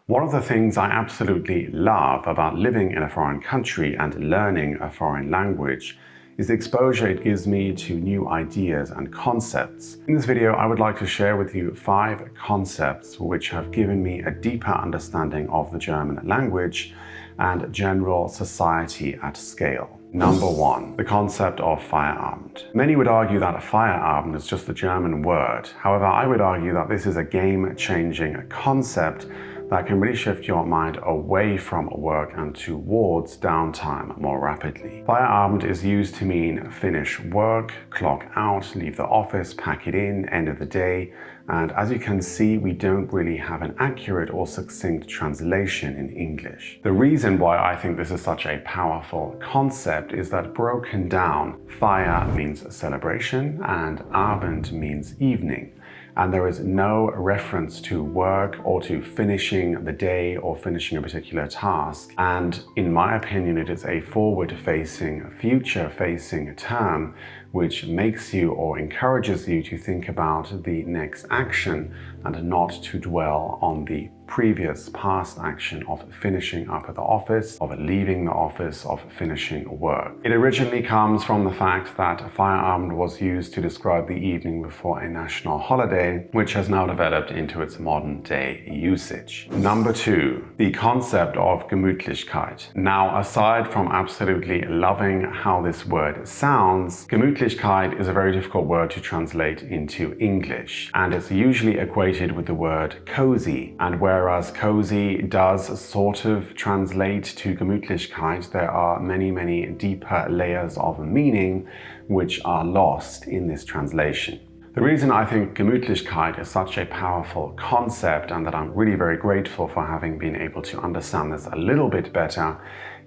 One of the things I absolutely love about living in a foreign country and learning a foreign language is the exposure it gives me to new ideas and concepts. In this video, I would like to share with you 5 concepts which have given me a deeper understanding of the German language and general society at scale. Number 1, the concept of Feierabend. Many would argue that Feierabend is just a German word. However, I would argue that this is a game-changing concept that can really shift your mind away from work and towards downtime more rapidly. Feierabend is used to mean finish work, clock out, leave the office, pack it in, end of the day. And as you can see, we don't really have an accurate or succinct translation in English. The reason why I think this is such a powerful concept is that broken down, Feier means celebration and Abend means evening. And there is no reference to work or to finishing the day or finishing a particular task. And in my opinion, it is a forward-facing, future-facing term which makes you or encourages you to think about the next action and not to dwell on the previous past action of finishing up at the office, of leaving the office, of finishing work. It originally comes from the fact that Feierabend was used to describe the evening before a national holiday, which has now developed into its modern day usage. Number 2, the concept of Gemütlichkeit. Now, aside from absolutely loving how this word sounds, Gemütlichkeit is a very difficult word to translate into English, and it's usually equated with the word cozy. And whereas cozy does sort of translate to Gemütlichkeit, there are many deeper layers of meaning which are lost in this translation. The reason I think Gemütlichkeit is such a powerful concept and that I'm really very grateful for having been able to understand this a little bit better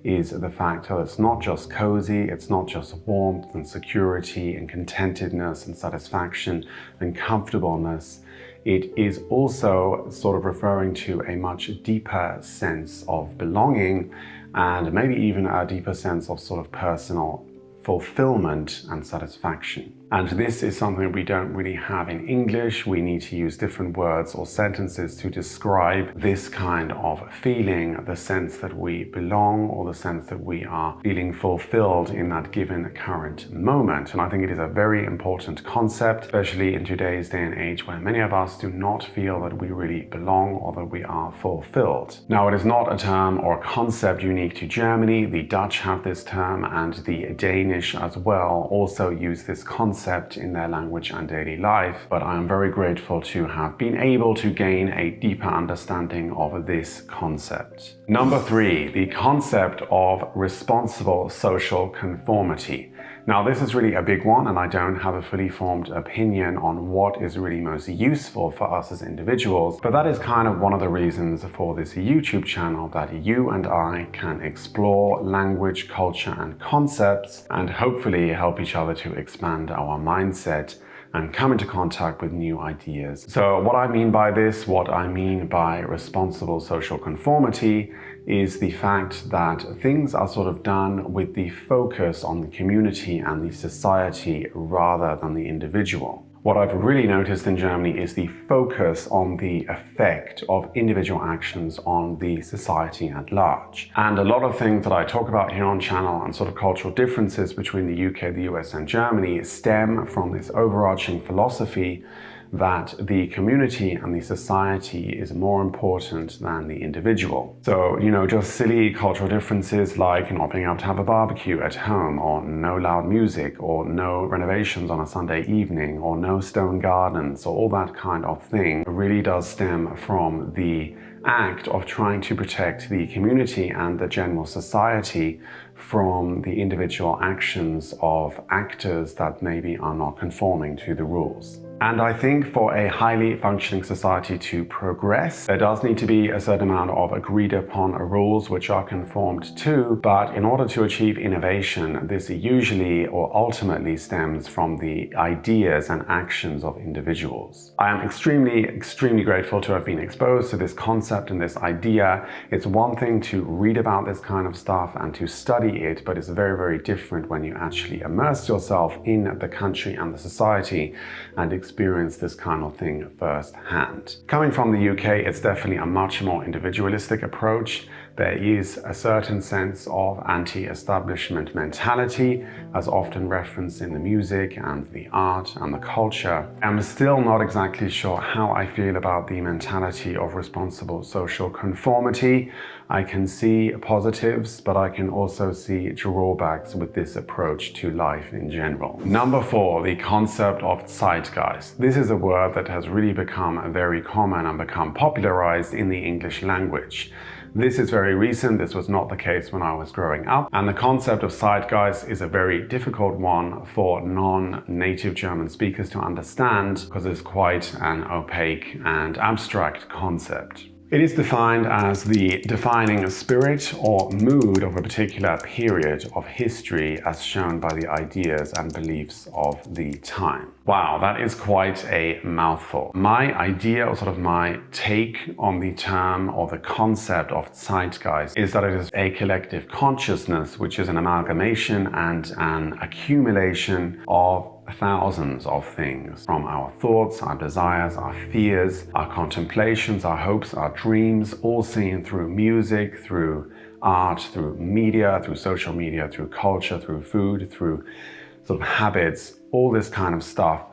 is the fact that it's not just cozy, it's not just warmth and security and contentedness and satisfaction and comfortableness. It is also sort of referring to a much deeper sense of belonging and maybe even a deeper sense of sort of personal fulfillment and satisfaction. And this is something we don't really have in English. We need to use different words or sentences to describe this kind of feeling, the sense that we belong or the sense that we are feeling fulfilled in that given current moment. And I think it is a very important concept, especially in today's day and age where many of us do not feel that we really belong or that we are fulfilled. Now, it is not a term or a concept unique to Germany. The Dutch have this term and the Danish as well also use this concept in their language and daily life, but I am very grateful to have been able to gain a deeper understanding of this concept. Number 3, the concept of responsible social conformity. Now, this is really a big one, and I don't have a fully formed opinion on what is really most useful for us as individuals, but that is kind of one of the reasons for this YouTube channel, that you and I can explore language, culture, and concepts, and hopefully help each other to expand our mindset and come into contact with new ideas. So what I mean by this, what I mean by responsible social conformity, is the fact that things are sort of done with the focus on the community and the society rather than the individual. What I've really noticed in Germany is the focus on the effect of individual actions on the society at large. And a lot of things that I talk about here on channel and sort of cultural differences between the UK, the US and Germany stem from this overarching philosophy that the community and the society is more important than the individual. So, just silly cultural differences like not being able to have a barbecue at home, or no loud music, or no renovations on a Sunday evening, or no stone gardens, or all that kind of thing really does stem from the act of trying to protect the community and the general society from the individual actions of actors that maybe are not conforming to the rules. And I think for a highly functioning society to progress, there does need to be a certain amount of agreed upon rules which are conformed to, but in order to achieve innovation, this usually or ultimately stems from the ideas and actions of individuals. I am extremely grateful to have been exposed to this concept and this idea. It's one thing to read about this kind of stuff and to study study it, but it's very, very different when you actually immerse yourself in the country and the society and experience this kind of thing firsthand. Coming from the UK, it's definitely a much more individualistic approach. There is a certain sense of anti-establishment mentality, as often referenced in the music and the art and the culture. I'm still not exactly sure how I feel about the mentality of responsible social conformity. I can see positives, but I can also see drawbacks with this approach to life in general. Number 4, the concept of zeitgeist. This is a word that has really become very common and become popularized in the English language. This is very recent. This was not the case when I was growing up. And the concept of zeitgeist is a very difficult one for non-native German speakers to understand because it's quite an opaque and abstract concept. It is defined as the defining spirit or mood of a particular period of history as shown by the ideas and beliefs of the time. Wow, that is quite a mouthful. My idea, or sort of my take on the term or the concept of zeitgeist, is that it is a collective consciousness which is an amalgamation and an accumulation of thousands of things, from our thoughts, our desires, our fears, our contemplations, our hopes, our dreams, all seen through music, through art, through media, through social media, through culture, through food, through sort of habits. All this kind of stuff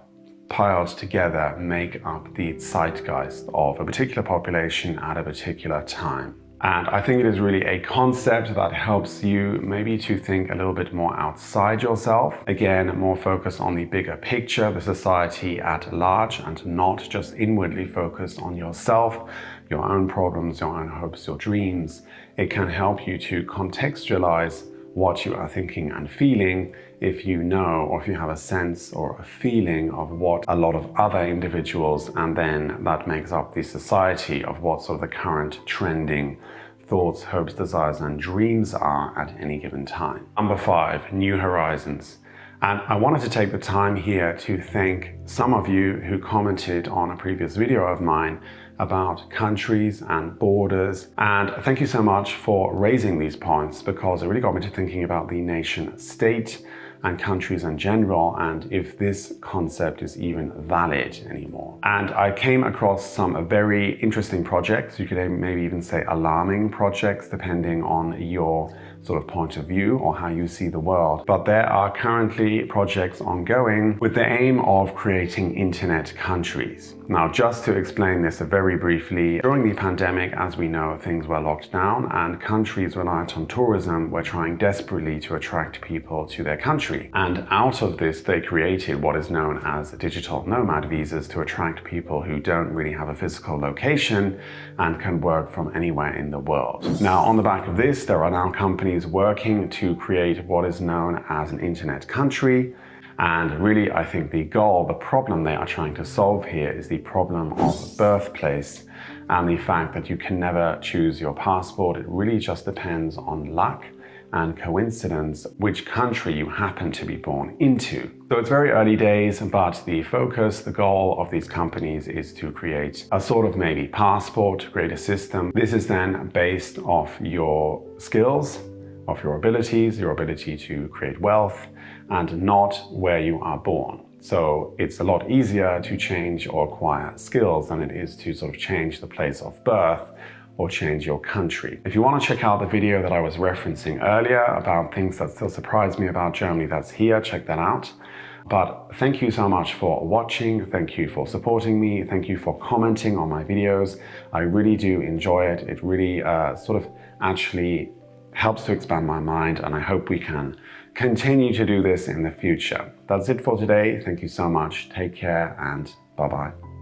piled together make up the zeitgeist of a particular population at a particular time. And I think it is really a concept that helps you maybe to think a little bit more outside yourself. Again, more focused on the bigger picture, the society at large, and not just inwardly focused on yourself, your own problems, your own hopes, your dreams. It can help you to contextualize what you are thinking and feeling if you know, or if you have a sense or a feeling of what a lot of other individuals, and then that makes up the society of what sort of the current trending thoughts, hopes, desires and dreams are at any given time. Number 5, new horizons. And I wanted to take the time here to thank some of you who commented on a previous video of mine about countries and borders. And thank you so much for raising these points, because it really got me to thinking about the nation state and countries in general, and if this concept is even valid anymore. And I came across some very interesting projects, you could maybe even say alarming projects, depending on your sort of point of view or how you see the world. But there are currently projects ongoing with the aim of creating internet countries. Now, just to explain this very briefly, during the pandemic, as we know, things were locked down and countries reliant on tourism were trying desperately to attract people to their country. And out of this, they created what is known as digital nomad visas to attract people who don't really have a physical location and can work from anywhere in the world. Now, on the back of this, there are now companies working to create what is known as an internet country. And really, I think the goal, the problem they are trying to solve here is the problem of birthplace and the fact that you can never choose your passport. It really just depends on luck and coincidence which country you happen to be born into. So it's very early days, but the focus, the goal of these companies is to create a sort of maybe passport, create a system. This is then based off your skills, of your abilities, your ability to create wealth, and not where you are born. So it's a lot easier to change or acquire skills than it is to sort of change the place of birth or change your country. If you want to check out the video that I was referencing earlier about things that still surprise me about Germany, that's here, check that out. But thank you so much for watching, thank you for supporting me, thank you for commenting on my videos. I really do enjoy it. It really sort of actually helps to expand my mind, and I hope we can continue to do this in the future. That's it for today. Thank you so much. Take care and bye-bye.